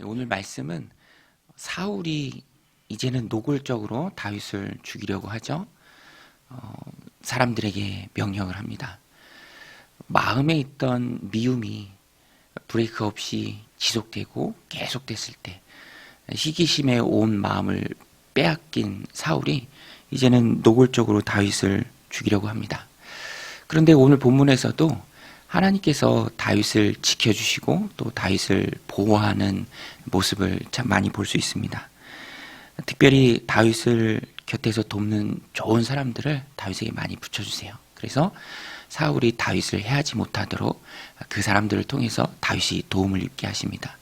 오늘 말씀은 사울이 이제는 노골적으로 다윗을 죽이려고 하죠. 사람들에게 명령을 합니다. 마음에 있던 미움이 브레이크 없이 지속되고 계속됐을 때 시기심에 온 마음을 빼앗긴 사울이 이제는 노골적으로 다윗을 죽이려고 합니다. 그런데 오늘 본문에서도 하나님께서 다윗을 지켜주시고 또 다윗을 보호하는 모습을 참 많이 볼 수 있습니다. 특별히 다윗을 곁에서 돕는 좋은 사람들을 다윗에게 많이 붙여주세요. 그래서 사울이 다윗을 해하지 못하도록 그 사람들을 통해서 다윗이 도움을 입게 하십니다.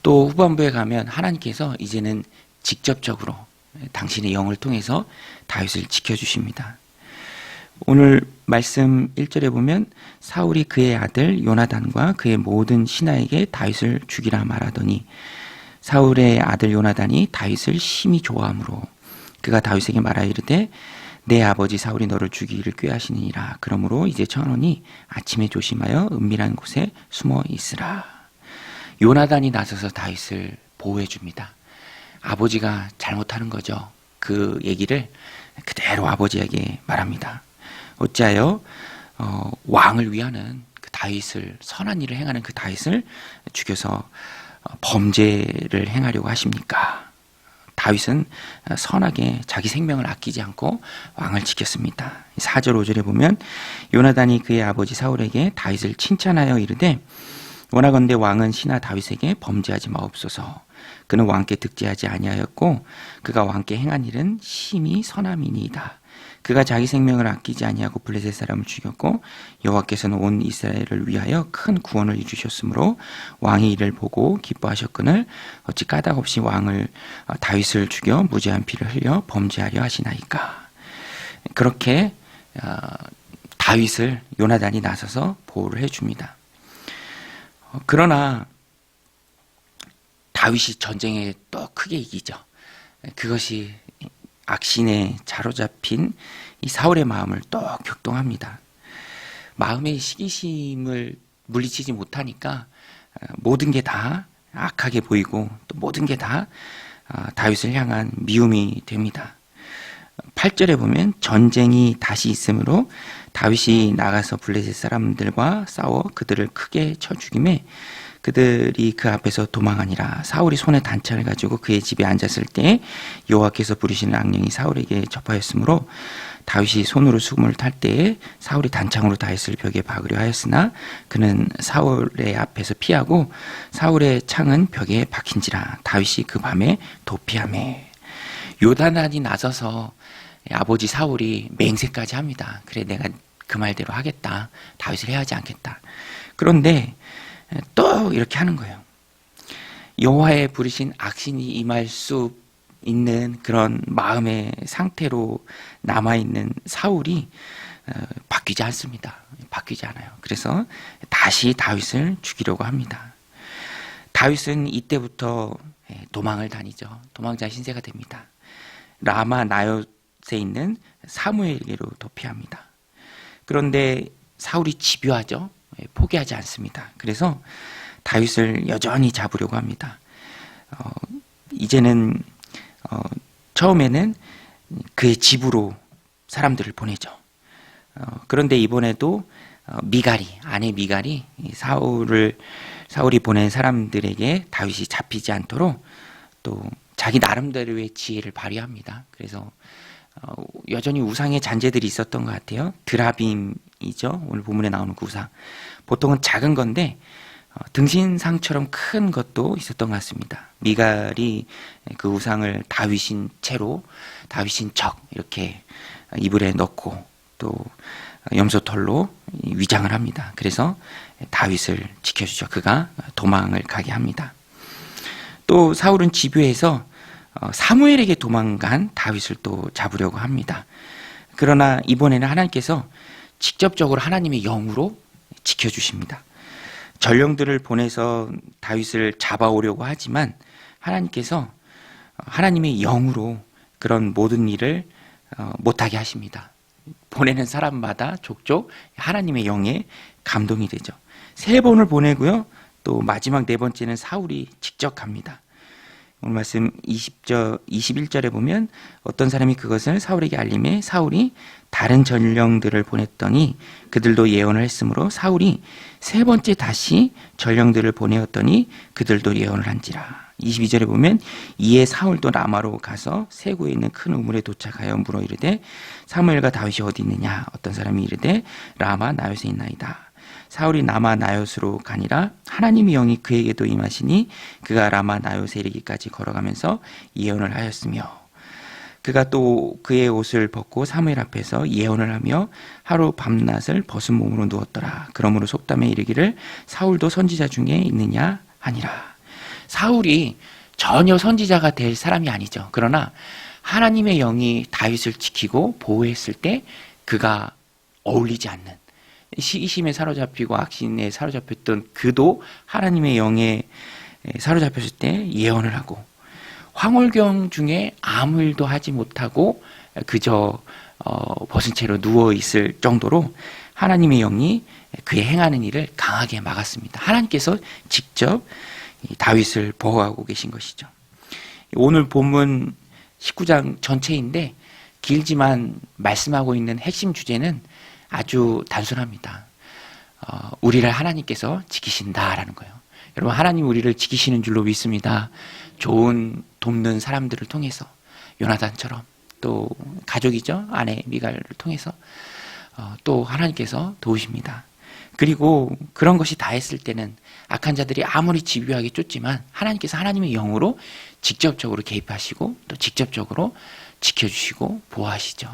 또 후반부에 가면 하나님께서 이제는 직접적으로 당신의 영을 통해서 다윗을 지켜주십니다. 오늘 말씀 1절에 보면 사울이 그의 아들 요나단과 그의 모든 신하에게 다윗을 죽이라 말하더니 사울의 아들 요나단이 다윗을 심히 좋아하므로 그가 다윗에게 말하 이르되 내 아버지 사울이 너를 죽이기를 꾀하시니라. 그러므로 이제 청하노니 아침에 조심하여 은밀한 곳에 숨어 있으라. 요나단이 나서서 다윗을 보호해 줍니다. 아버지가 잘못하는 거죠. 그 얘기를 그대로 아버지에게 말합니다. 어찌하여 왕을 위하는 그 다윗을, 선한 일을 행하는 그 다윗을 죽여서 범죄를 행하려고 하십니까? 다윗은 선하게 자기 생명을 아끼지 않고 왕을 지켰습니다. 4절 5절에 보면 요나단이 그의 아버지 사울에게 다윗을 칭찬하여 이르되 원하건대 왕은 신하 다윗에게 범죄하지 마옵소서. 그는 왕께 득죄하지 아니하였고 그가 왕께 행한 일은 심히 선함이니이다. 그가 자기 생명을 아끼지 아니하고 블레셋 사람을 죽였고 여호와께서는 온 이스라엘을 위하여 큰 구원을 이루셨으므로 왕이 이를 보고 기뻐하셨거늘 어찌 까닭없이 왕을 다윗을 죽여 무죄한 피를 흘려 범죄하려 하시나이까. 그렇게 다윗을 요나단이 나서서 보호를 해줍니다. 그러나 다윗이 전쟁에 또 크게 이기죠. 그것이 악신에 사로잡힌 이 사울의 마음을 또 격동합니다. 마음의 시기심을 물리치지 못하니까 모든 게 다 악하게 보이고 또 모든 게 다 다윗을 향한 미움이 됩니다. 8절에 보면 전쟁이 다시 있으므로 다윗이 나가서 블레셋 사람들과 싸워 그들을 크게 쳐 죽이매 그들이 그 앞에서 도망하니라. 사울이 손에 단창을 가지고 그의 집에 앉았을 때 여호와께서 부르시는 악령이 사울에게 접하였으므로 다윗이 손으로 수금을 탈 때에 사울이 단창으로 다윗을 벽에 박으려 하였으나 그는 사울의 앞에서 피하고 사울의 창은 벽에 박힌지라. 다윗이 그 밤에 도피하매. 요나단이 나서서 아버지 사울이 맹세까지 합니다. 그래, 내가 그 말대로 하겠다. 다윗을 해하지 않겠다. 그런데 또 이렇게 하는 거예요. 여호와의 부르신 악신이 임할 수 있는 그런 마음의 상태로 남아있는 사울이 바뀌지 않습니다. 바뀌지 않아요. 그래서 다시 다윗을 죽이려고 합니다. 다윗은 이때부터 도망을 다니죠. 도망자 신세가 됩니다. 라마 나요에 있는 사무엘에게로 도피합니다. 그런데 사울이 집요하죠. 포기하지 않습니다. 그래서 다윗을 여전히 잡으려고 합니다. 이제는 처음에는 그의 집으로 사람들을 보내죠. 그런데 이번에도 아내 미갈이 사울이 보낸 사람들에게 다윗이 잡히지 않도록 또 자기 나름대로의 지혜를 발휘합니다. 그래서 여전히 우상의 잔재들이 있었던 것 같아요. 드라빔이죠. 오늘 본문에 나오는 그 우상. 보통은 작은 건데 등신상처럼 큰 것도 있었던 것 같습니다. 미갈이 그 우상을 다윗인 채로 다윗인 척 이렇게 이불에 넣고 또 염소털로 위장을 합니다. 그래서 다윗을 지켜주죠. 그가 도망을 가게 합니다. 또 사울은 집요해서 사무엘에게 도망간 다윗을 또 잡으려고 합니다. 그러나 이번에는 하나님께서 직접적으로 하나님의 영으로 지켜주십니다. 전령들을 보내서 다윗을 잡아오려고 하지만 하나님께서 하나님의 영으로 그런 모든 일을 못하게 하십니다. 보내는 사람마다 족족 하나님의 영에 감동이 되죠. 3번을 보내고요. 또 마지막 네 번째는 사울이 직접 갑니다. 오늘 말씀 21절에 보면 어떤 사람이 그것을 사울에게 알림해 사울이 다른 전령들을 보냈더니 그들도 예언을 했으므로 사울이 세 번째 다시 전령들을 보내었더니 그들도 예언을 한지라. 22절에 보면 이에 사울도 라마로 가서 세구에 있는 큰 우물에 도착하여 물어 이르되 사무엘과 다윗이 어디 있느냐. 어떤 사람이 이르되 라마 나요스에 있나이다. 사울이 라마 나요스로 가니라. 하나님의 영이 그에게도 임하시니 그가 라마 나요스에 이르기까지 걸어가면서 예언을 하였으며 그가 또 그의 옷을 벗고 사무엘 앞에서 예언을 하며 하루 밤낮을 벗은 몸으로 누웠더라. 그러므로 속담에 이르기를 사울도 선지자 중에 있느냐 하니라. 사울이 전혀 선지자가 될 사람이 아니죠. 그러나 하나님의 영이 다윗을 지키고 보호했을 때 그가 어울리지 않는, 시기심에 사로잡히고 악신에 사로잡혔던 그도 하나님의 영에 사로잡혔을 때 예언을 하고 황홀경 중에 아무 일도 하지 못하고 그저 벗은 채로 누워있을 정도로 하나님의 영이 그의 행하는 일을 강하게 막았습니다. 하나님께서 직접 다윗을 보호하고 계신 것이죠. 오늘 본문 19장 전체인데 길지만 말씀하고 있는 핵심 주제는 아주 단순합니다. 우리를 하나님께서 지키신다라는 거예요. 여러분, 하나님 우리를 지키시는 줄로 믿습니다. 좋은 돕는 사람들을 통해서, 요나단처럼, 또 가족이죠, 아내 미갈을 통해서 또 하나님께서 도우십니다. 그리고 그런 것이 다 했을 때는 악한 자들이 아무리 집요하게 쫓지만 하나님께서 하나님의 영으로 직접적으로 개입하시고 또 직접적으로 지켜주시고 보호하시죠.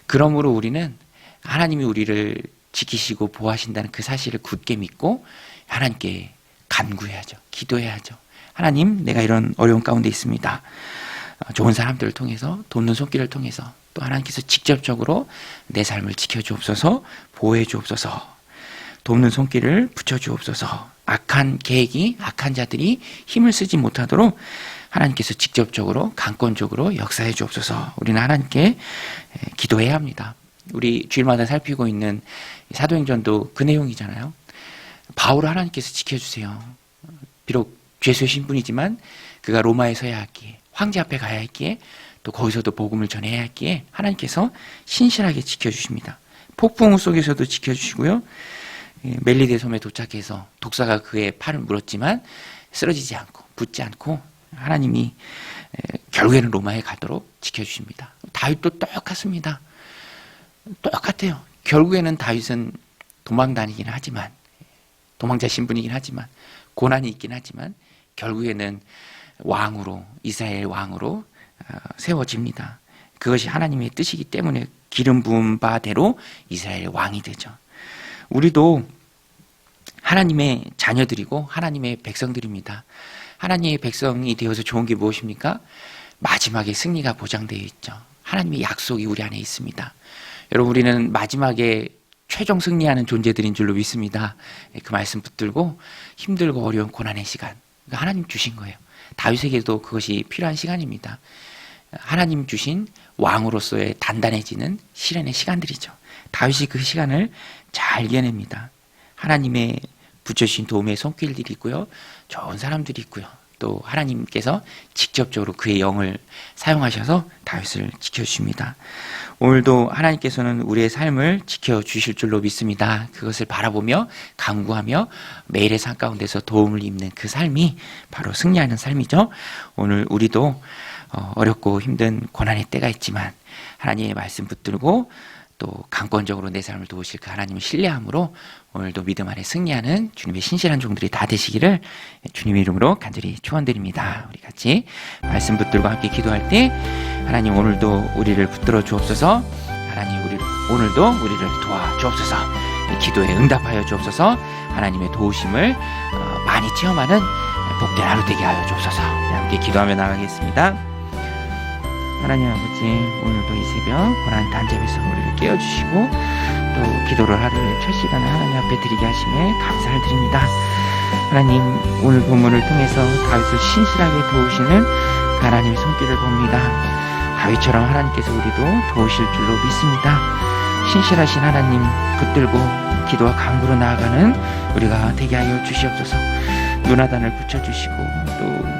그러므로 우리는 하나님이 우리를 지키시고 보호하신다는 그 사실을 굳게 믿고 하나님께 간구해야죠. 기도해야죠. 하나님, 내가 이런 어려운 가운데 있습니다. 좋은 사람들을 통해서, 돕는 손길을 통해서 또 하나님께서 직접적으로 내 삶을 지켜주옵소서, 보호해 주옵소서, 돕는 손길을 붙여주옵소서, 악한 계획이, 악한 자들이 힘을 쓰지 못하도록 하나님께서 직접적으로 강권적으로 역사해 주옵소서. 우리는 하나님께 기도해야 합니다. 우리 주일마다 살피고 있는 사도행전도 그 내용이잖아요. 바울을 하나님께서 지켜주세요. 비록 죄수의 신분이지만 그가 로마에 서야 했기에, 황제 앞에 가야 했기에, 또 거기서도 복음을 전해야 했기에 하나님께서 신실하게 지켜주십니다. 폭풍우 속에서도 지켜주시고요. 멜리데 섬에 도착해서 독사가 그의 팔을 물었지만 쓰러지지 않고 붙지 않고 하나님이 결국에는 로마에 가도록 지켜주십니다. 다윗도 똑같습니다. 똑같아요. 결국에는 다윗은 도망 다니긴 하지만, 도망자 신분이긴 하지만, 고난이 있긴 하지만 결국에는 왕으로, 이스라엘 왕으로 세워집니다. 그것이 하나님의 뜻이기 때문에 기름 부은 바대로 이스라엘 왕이 되죠. 우리도 하나님의 자녀들이고 하나님의 백성들입니다. 하나님의 백성이 되어서 좋은 게 무엇입니까? 마지막에 승리가 보장되어 있죠. 하나님의 약속이 우리 안에 있습니다. 여러분, 우리는 마지막에 최종 승리하는 존재들인 줄로 믿습니다. 그 말씀 붙들고 힘들고 어려운 고난의 시간, 하나님 주신 거예요. 다윗에게도 그것이 필요한 시간입니다. 하나님 주신 왕으로서의 단단해지는 시련의 시간들이죠. 다윗이 그 시간을 잘 이겨냅니다. 하나님의 붙여주신 도움의 손길들이 있고요, 좋은 사람들이 있고요, 또 하나님께서 직접적으로 그의 영을 사용하셔서 다윗을 지켜주십니다. 오늘도 하나님께서는 우리의 삶을 지켜주실 줄로 믿습니다. 그것을 바라보며 간구하며 매일의 삶 가운데서 도움을 입는 그 삶이 바로 승리하는 삶이죠. 오늘 우리도 어렵고 힘든 고난의 때가 있지만 하나님의 말씀 붙들고 또 강권적으로 내 삶을 도우실 그 하나님을 신뢰함으로 오늘도 믿음 안에 승리하는 주님의 신실한 종들이 다 되시기를 주님의 이름으로 간절히 축원드립니다. 우리 같이 말씀 붙들고 함께 기도할 때 하나님, 오늘도 우리를 붙들어 주옵소서. 하나님, 오늘도 우리를 도와 주옵소서. 기도에 응답하여 주옵소서. 하나님의 도우심을 많이 체험하는 복된 하루 되게 하여 주옵소서. 함께 기도하며 나가겠습니다. 하나님 아버지, 오늘도 이 새벽 고난 단잠에서 우리를 깨워주시고 또 기도를 하루의 첫 시간을 하나님 앞에 드리게 하심에 감사를 드립니다. 하나님, 오늘 본문을 통해서 다윗을 신실하게 도우시는 하나님의 손길을 봅니다. 다윗처럼 하나님께서 우리도 도우실 줄로 믿습니다. 신실하신 하나님 붙들고 기도와 간구로 나아가는 우리가 되게 하여 주시옵소서. 요나단을 붙여주시고 또